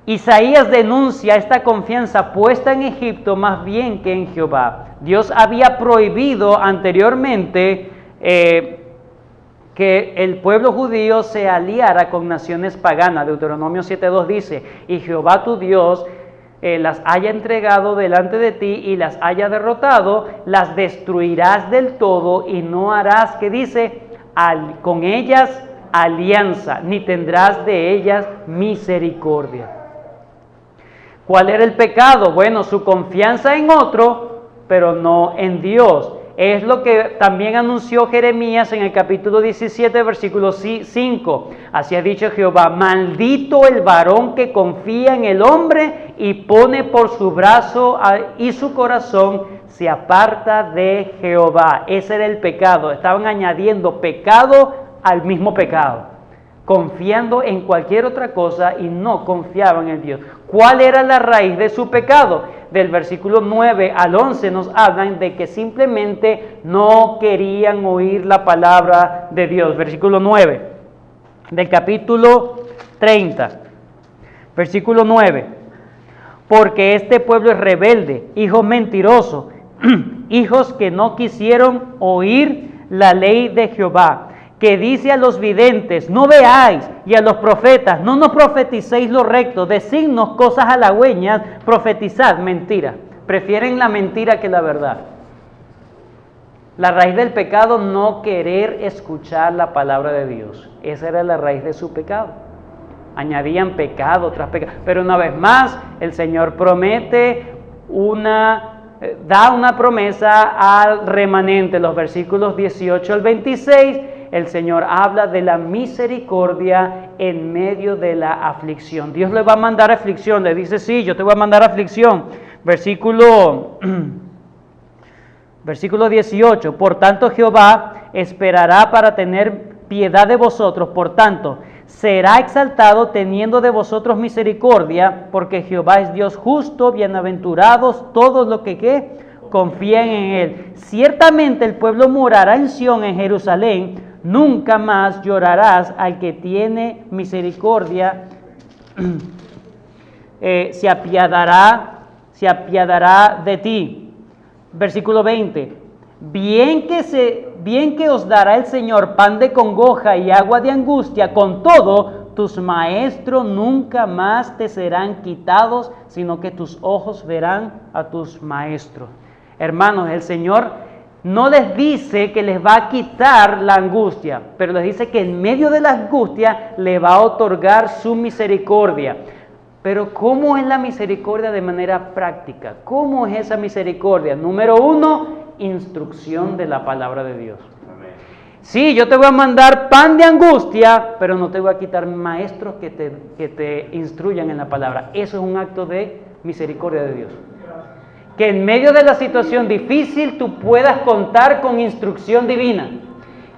Isaías denuncia esta confianza puesta en Egipto más bien que en Jehová. Dios había prohibido anteriormente que el pueblo judío se aliara con naciones paganas. Deuteronomio 7:2 dice, y Jehová tu Dios las haya entregado delante de ti y las haya derrotado, las destruirás del todo y no harás, ¿qué dice? Con ellas alianza, ni tendrás de ellas misericordia. ¿Cuál era el pecado? Bueno, su confianza en otro, pero no en Dios. Es lo que también anunció Jeremías en el capítulo 17, versículo 5. Así ha dicho Jehová, maldito el varón que confía en el hombre y pone por su brazo y su corazón se aparta de Jehová. Ese era el pecado. Estaban añadiendo pecado al mismo pecado, confiando en cualquier otra cosa y no confiaban en Dios. ¿Cuál era la raíz de su pecado? Del versículo 9 al 11 nos hablan de que simplemente no querían oír la palabra de Dios. Versículo 9 del capítulo 30. Versículo 9. Porque este pueblo es rebelde, hijos mentirosos, hijos que no quisieron oír la ley de Jehová, que dice a los videntes, no veáis, y a los profetas, no nos profeticéis lo recto, decidnos cosas halagüeñas, profetizad mentira. Prefieren la mentira que la verdad. La raíz del pecado, no querer escuchar la palabra de Dios. Esa era la raíz de su pecado. Añadían pecado tras pecado. Pero una vez más, el Señor da una promesa al remanente. Los versículos 18 al 26, el Señor habla de la misericordia en medio de la aflicción. Dios le va a mandar aflicción, le dice, sí, yo te voy a mandar aflicción. Versículo 18, por tanto Jehová esperará para tener piedad de vosotros, por tanto será exaltado teniendo de vosotros misericordia, porque Jehová es Dios justo, bienaventurados todos los que confían en Él. Ciertamente el pueblo morará en Sión, en Jerusalén. Nunca más llorarás. Al que tiene misericordia se apiadará de ti. Versículo 20. Bien que os dará el Señor pan de congoja y agua de angustia, con todo tus maestros nunca más te serán quitados, sino que tus ojos verán a tus maestros. Hermanos, el Señor no les dice que les va a quitar la angustia, pero les dice que en medio de la angustia le va a otorgar su misericordia. Pero ¿cómo es la misericordia de manera práctica? ¿Cómo es esa misericordia? Número 1, instrucción de la palabra de Dios. Amén. Sí, yo te voy a mandar pan de angustia, pero no te voy a quitar maestros que te instruyan en la palabra. Eso es un acto de misericordia de Dios. Que en medio de la situación difícil tú puedas contar con instrucción divina.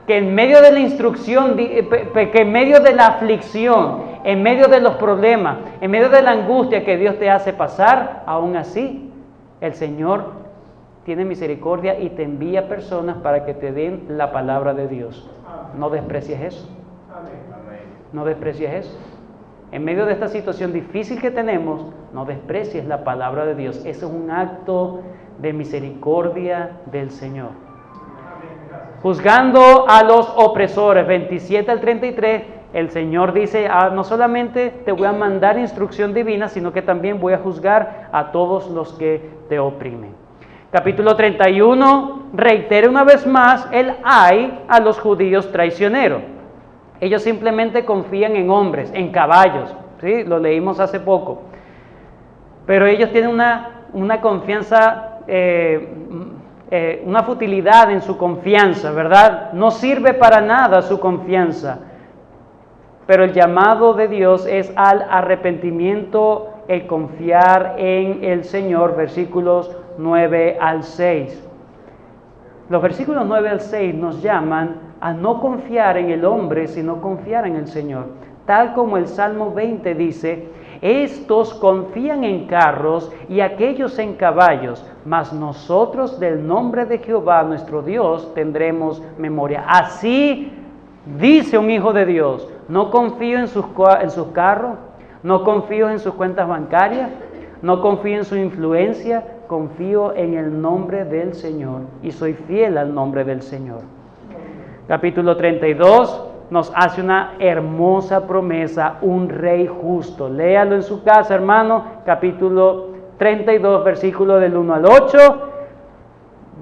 Que en medio de la instrucción, que en medio de la aflicción, en medio de los problemas, en medio de la angustia que Dios te hace pasar, aún así, el Señor tiene misericordia y te envía personas para que te den la palabra de Dios. No desprecies eso. No desprecies eso. En medio de esta situación difícil que tenemos, no desprecies la palabra de Dios. Eso es un acto de misericordia del Señor. Juzgando a los opresores, 27 al 33, el Señor dice, no solamente te voy a mandar instrucción divina, sino que también voy a juzgar a todos los que te oprimen. Capítulo 31 reitera una vez más el ay a los judíos traicioneros. Ellos simplemente confían en hombres, en caballos, ¿sí? Lo leímos hace poco. Pero ellos tienen una confianza, una futilidad en su confianza, ¿verdad? No sirve para nada su confianza. Pero el llamado de Dios es al arrepentimiento, el confiar en el Señor, versículos 9 al 6. Los versículos 9 al 6 nos llaman a no confiar en el hombre, sino confiar en el Señor. Tal como el Salmo 20 dice, estos confían en carros y aquellos en caballos, mas nosotros del nombre de Jehová nuestro Dios tendremos memoria. Así dice un hijo de Dios, no confío en sus carros, no confío en sus cuentas bancarias, no confío en su influencia, confío en el nombre del Señor y soy fiel al nombre del Señor. Capítulo 32 nos hace una hermosa promesa, un rey justo. Léalo en su casa, hermano. Capítulo 32, versículo del 1 al 8.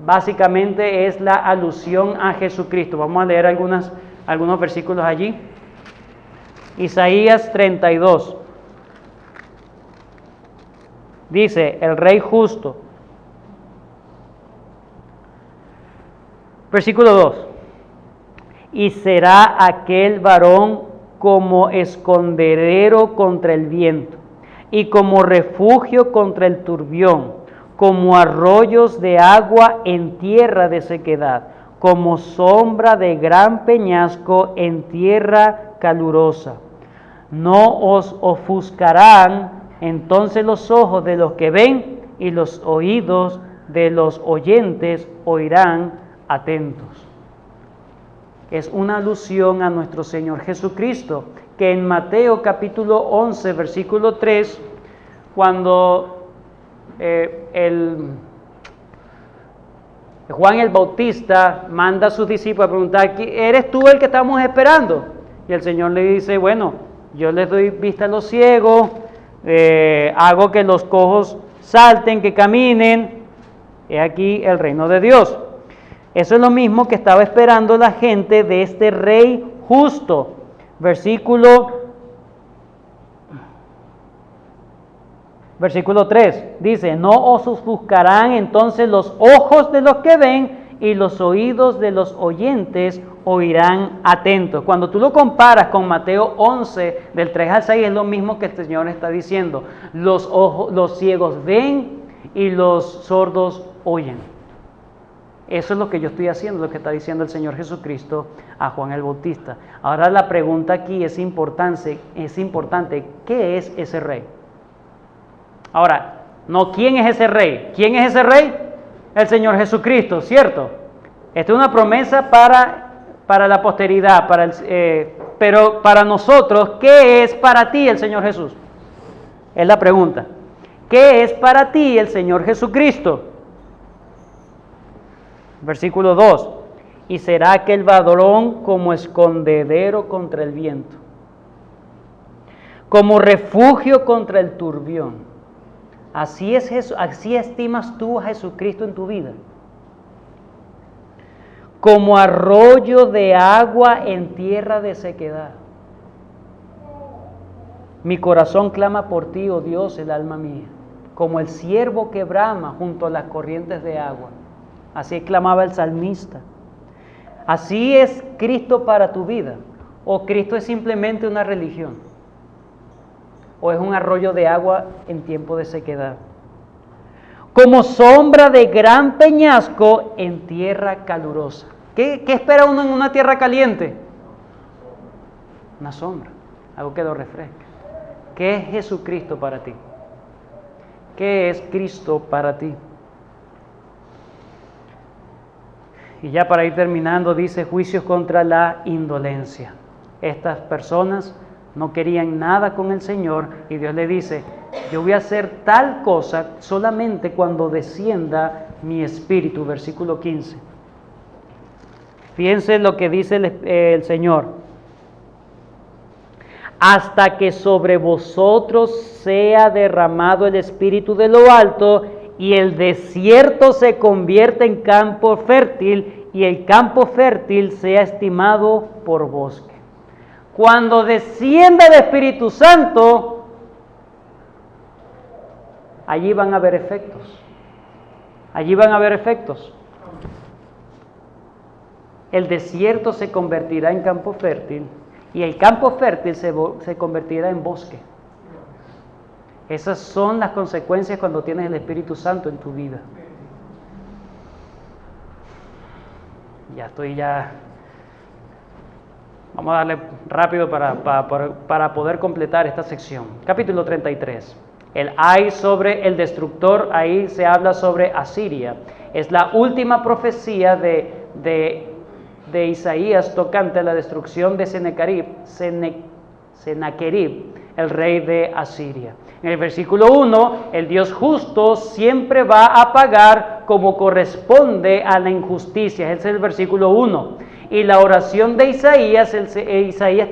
Básicamente es la alusión a Jesucristo. Vamos a leer algunos versículos allí. Isaías 32. Dice, el rey justo. Versículo 2. Y será aquel varón como escondedero contra el viento, y como refugio contra el turbión, como arroyos de agua en tierra de sequedad, como sombra de gran peñasco en tierra calurosa. No os ofuscarán entonces los ojos de los que ven, y los oídos de los oyentes oirán atentos. Es una alusión a nuestro Señor Jesucristo, que en Mateo capítulo 11, versículo 3, cuando Juan el Bautista manda a sus discípulos a preguntar, ¿eres tú el que estamos esperando? Y el Señor le dice, bueno, yo les doy vista a los ciegos, hago que los cojos salten, que caminen. He aquí el reino de Dios. Eso es lo mismo que estaba esperando la gente de este rey justo. Versículo 3 dice, no os ofuscarán entonces los ojos de los que ven y los oídos de los oyentes oirán atentos. Cuando tú lo comparas con Mateo 11, del 3 al 6, es lo mismo que el Señor está diciendo. Los ciegos ven y los sordos oyen. Eso es lo que yo estoy haciendo, lo que está diciendo el Señor Jesucristo a Juan el Bautista. Ahora la pregunta aquí es importante, ¿qué es ese rey? Ahora, no quién es ese rey. ¿Quién es ese rey? El Señor Jesucristo, ¿cierto? Esta es una promesa para la posteridad, pero para nosotros, ¿qué es para ti el Señor Jesús? Es la pregunta. ¿Qué es para ti el Señor Jesucristo? Versículo 2. Y será aquel varón como escondedero contra el viento, como refugio contra el turbión. Así estimas tú a Jesucristo en tu vida. Como arroyo de agua en tierra de sequedad. Mi corazón clama por ti, oh Dios, el alma mía, como el ciervo que brama junto a las corrientes de agua. Así clamaba el salmista. Así es Cristo para tu vida. ¿O Cristo es simplemente una religión? ¿O es un arroyo de agua en tiempo de sequedad? Como sombra de gran peñasco en tierra calurosa. ¿Qué espera uno en una tierra caliente? Una sombra, algo que lo refresca. ¿Qué es Jesucristo para ti? ¿Qué es Cristo para ti? Y ya para ir terminando, dice juicios contra la indolencia. Estas personas no querían nada con el Señor y Dios le dice, yo voy a hacer tal cosa solamente cuando descienda mi espíritu. Versículo 15. Fíjense lo que dice el Señor. Hasta que sobre vosotros sea derramado el espíritu de lo alto y el desierto se convierta en campo fértil y el campo fértil sea estimado por bosque. Cuando descienda el Espíritu Santo, allí van a haber efectos. Allí van a haber efectos. El desierto se convertirá en campo fértil y el campo fértil se convertirá en bosque. Esas son las consecuencias cuando tienes el Espíritu Santo en tu vida. Vamos a darle rápido para poder completar esta sección. Capítulo 33. El ay sobre el destructor, ahí se habla sobre Asiria. Es la última profecía de Isaías tocante a la destrucción de Sennacherib, el rey de Asiria. En el versículo 1, el Dios justo siempre va a pagar como corresponde a la injusticia. Ese es el versículo 1. Y la oración de Isaías, Isaías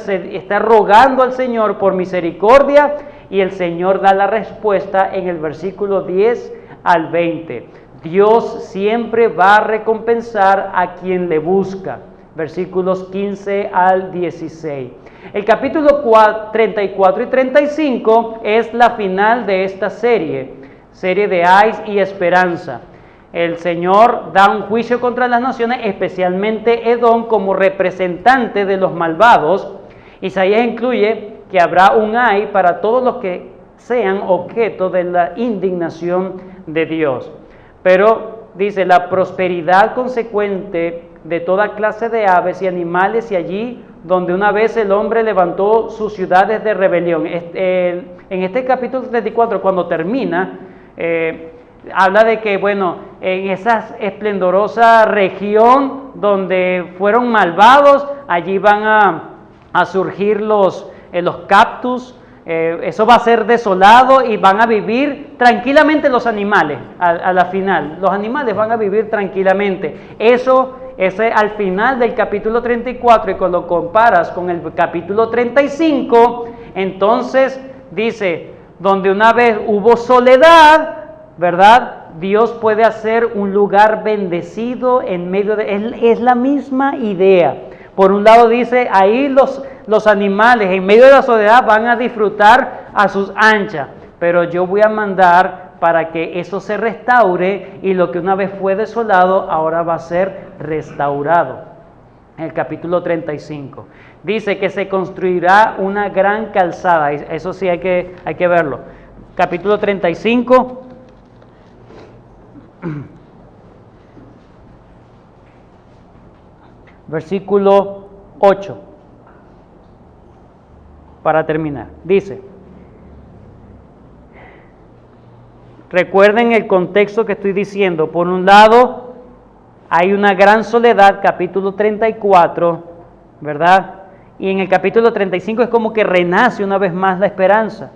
está rogando al Señor por misericordia y el Señor da la respuesta en el versículo 10 al 20. Dios siempre va a recompensar a quien le busca. Versículos 15 al 16. El capítulo 34 y 35 es la final de esta serie de Ais y Esperanza. El Señor da un juicio contra las naciones, especialmente Edom como representante de los malvados. Isaías incluye que habrá un ay para todos los que sean objeto de la indignación de Dios. Pero dice, la prosperidad consecuente de toda clase de aves y animales y allí donde una vez el hombre levantó sus ciudades de rebelión. En este capítulo 34, cuando termina, habla de que, en esa esplendorosa región donde fueron malvados, allí van a surgir los cactus. Eso va a ser desolado y van a vivir tranquilamente los animales a la final. Los animales van a vivir tranquilamente. Eso es al final del capítulo 34 y cuando lo comparas con el capítulo 35, entonces dice, donde una vez hubo soledad, ¿verdad? Dios puede hacer un lugar bendecido en medio de... Es la misma idea. Por un lado dice, ahí los animales en medio de la soledad van a disfrutar a sus anchas, pero yo voy a mandar para que eso se restaure y lo que una vez fue desolado ahora va a ser restaurado. En el capítulo 35 dice que se construirá una gran calzada. Eso sí hay que verlo. Capítulo 35. Versículo 8, para terminar, dice, Recuerden el contexto que estoy diciendo. Por un lado, hay una gran soledad, capítulo 34, ¿verdad? Y en el capítulo 35 es como que renace una vez más la esperanza.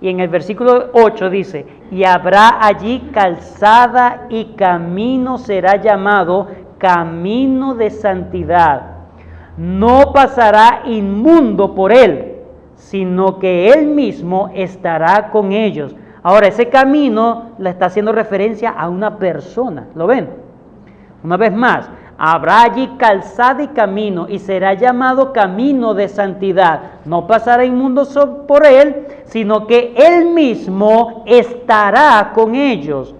Y en el versículo 8 dice, y habrá allí calzada y camino será llamado camino de santidad. No pasará inmundo por él, sino que él mismo estará con ellos. Ahora, ese camino le está haciendo referencia a una persona. ¿Lo ven? Una vez más, habrá allí calzada y camino, y será llamado camino de santidad. No pasará inmundo por él, sino que él mismo estará con ellos.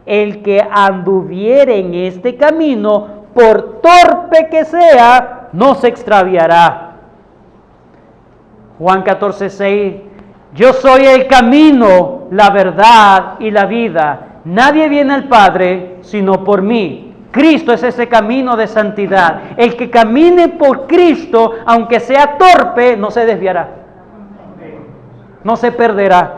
El que anduviere en este camino, por torpe que sea, no se extraviará. Juan 14:6, yo soy el camino, la verdad y la vida. Nadie viene al Padre sino por mí. Cristo es ese camino de santidad. El que camine por Cristo, aunque sea torpe, no se desviará. No se perderá.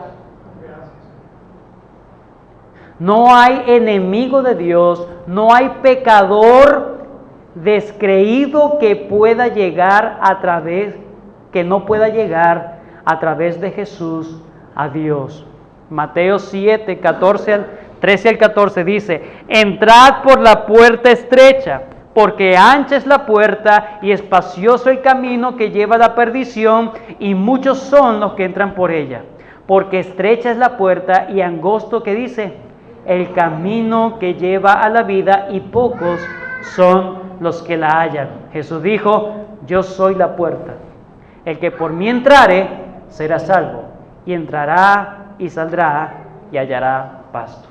No hay enemigo de Dios, no hay pecador descreído que pueda llegar que no pueda llegar a través de Jesús a Dios. Mateo 7, 13 al 14 dice, entrad por la puerta estrecha, porque ancha es la puerta y espacioso el camino que lleva a la perdición, y muchos son los que entran por ella. Porque estrecha es la puerta y angosto, que dice, el camino que lleva a la vida, y pocos son los que la hallan. Jesús dijo, yo soy la puerta. El que por mí entrare será salvo, y entrará y saldrá y hallará pastos.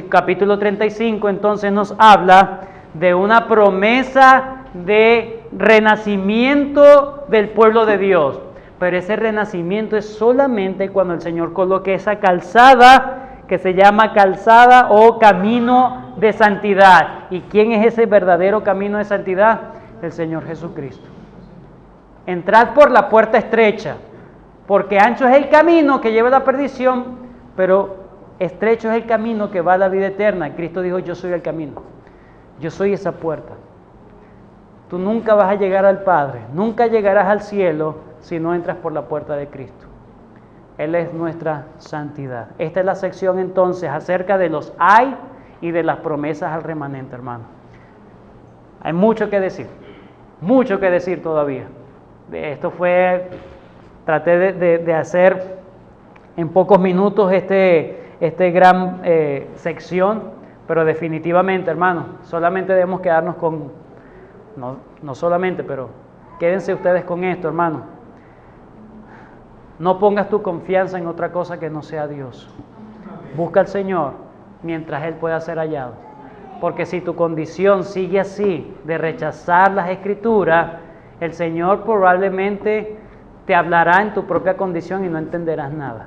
Capítulo 35 entonces nos habla de una promesa de renacimiento del pueblo de Dios. Pero ese renacimiento es solamente cuando el Señor coloque esa calzada que se llama calzada o camino de santidad. ¿Y quién es ese verdadero camino de santidad? El Señor Jesucristo. Entrad por la puerta estrecha, porque ancho es el camino que lleva a la perdición, pero estrecho es el camino que va a la vida eterna. Cristo dijo, yo soy el camino, yo soy esa puerta. Tú nunca vas a llegar al Padre, nunca llegarás al cielo si no entras por la puerta de Cristo. Él es nuestra santidad. Esta es la sección entonces acerca de los ay y de las promesas al remanente, hermano. Hay mucho que decir todavía. Esto fue, traté de hacer en pocos minutos este gran sección, pero definitivamente, hermano, solamente debemos quedarnos con, no solamente, pero quédense ustedes con esto, hermano. No pongas tu confianza en otra cosa que no sea Dios. Busca al Señor mientras Él pueda ser hallado. Porque si tu condición sigue así, de rechazar las Escrituras, el Señor probablemente te hablará en tu propia condición y no entenderás nada.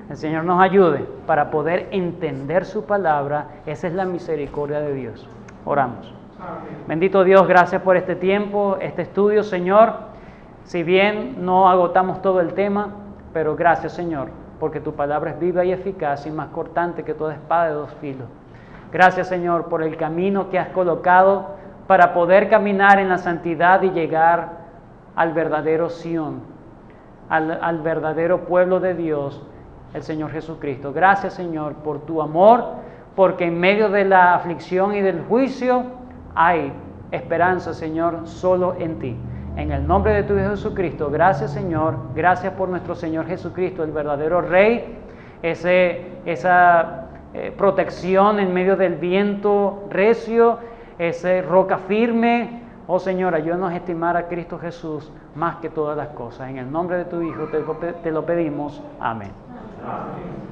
El Señor nos ayude para poder entender su palabra. Esa es la misericordia de Dios. Oramos. Bendito Dios, gracias por este tiempo, este estudio, Señor. Si bien no agotamos todo el tema, pero gracias, Señor, porque tu palabra es viva y eficaz y más cortante que toda espada de dos filos. Gracias, Señor, por el camino que has colocado para poder caminar en la santidad y llegar al verdadero Sión, al verdadero pueblo de Dios, el Señor Jesucristo. Gracias, Señor, por tu amor, porque en medio de la aflicción y del juicio hay esperanza, Señor, solo en ti. En el nombre de tu Hijo Jesucristo, gracias, Señor, gracias por nuestro Señor Jesucristo, el verdadero Rey, esa protección en medio del viento recio, esa roca firme. Oh Señor, ayúdanos a estimar a Cristo Jesús más que todas las cosas. En el nombre de tu Hijo te lo pedimos. Amén. Amén.